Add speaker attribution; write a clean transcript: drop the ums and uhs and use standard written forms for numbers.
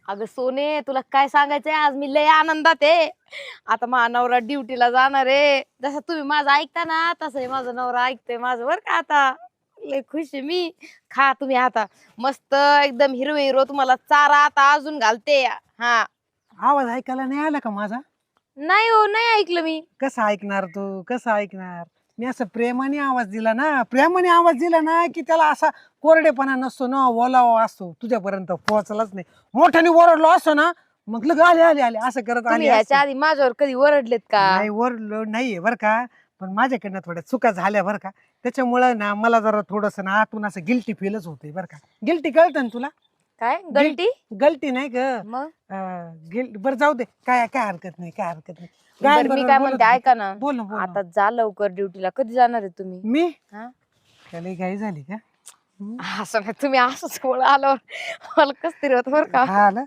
Speaker 1: अगं सोने, तुला काय सांगायचंय, आज मी लय आनंदात आहे. आता माझा नवरा ड्युटीला जाणार आहे. जसं तुम्ही माझं ऐकता ना, तसं माझा नवरा ऐकतोय माझं, बरं का. आता लय खुश आहे मी. खा तुम्ही आता मस्त एकदम हिरो हिरो तुम्हाला चारा आता अजून घालते. हा.
Speaker 2: आवाज ऐकायला नाही आला का माझा?
Speaker 1: नाही हो, नाही ऐकलं मी.
Speaker 2: कसं ऐकणार तू, कसं ऐकणार? मी असं प्रेमाने आवाज दिला ना, प्रेमाने आवाज दिला ना की त्याला असा कोरडेपणा नसतो ना, ओलावा असतो. तुझ्यापर्यंत पोहोचलाच नाही. मोठ्याने ओरडलो असतो ना, मग लग आले आले आले असं करत
Speaker 1: तुम्ही
Speaker 2: आले असते.
Speaker 1: ह्याच्या आधी माझ्यावर कधी ओरडलेत का?
Speaker 2: नाही ओरडलो नाहीये बरं का, पण माझ्याकडनं थोड्या चुका झाल्या बरं का. त्याच्यामुळं ना मला जरा थोडस ना आतून असं गिल्टी फीलच होते बरं का. गिल्टी कळतं ना तुला?
Speaker 1: काय गलटी?
Speaker 2: गलती नाही ग.
Speaker 1: मग
Speaker 2: बरं जाऊ दे, काय काय हरकत नाही, काय हरकत नाही.
Speaker 1: बरं, मी काय म्हणते ऐका ना.
Speaker 2: बोल ना बोल ना.
Speaker 1: आता जा लवकर ड्युटीला. कधी जाणार आहे तुम्ही?
Speaker 2: मी
Speaker 1: हा?
Speaker 2: त्याला घाई झाली का?
Speaker 1: असं नाही, तुम्ही असंच आल्यावर मला कस तरी होत बरं का.
Speaker 2: हा ना,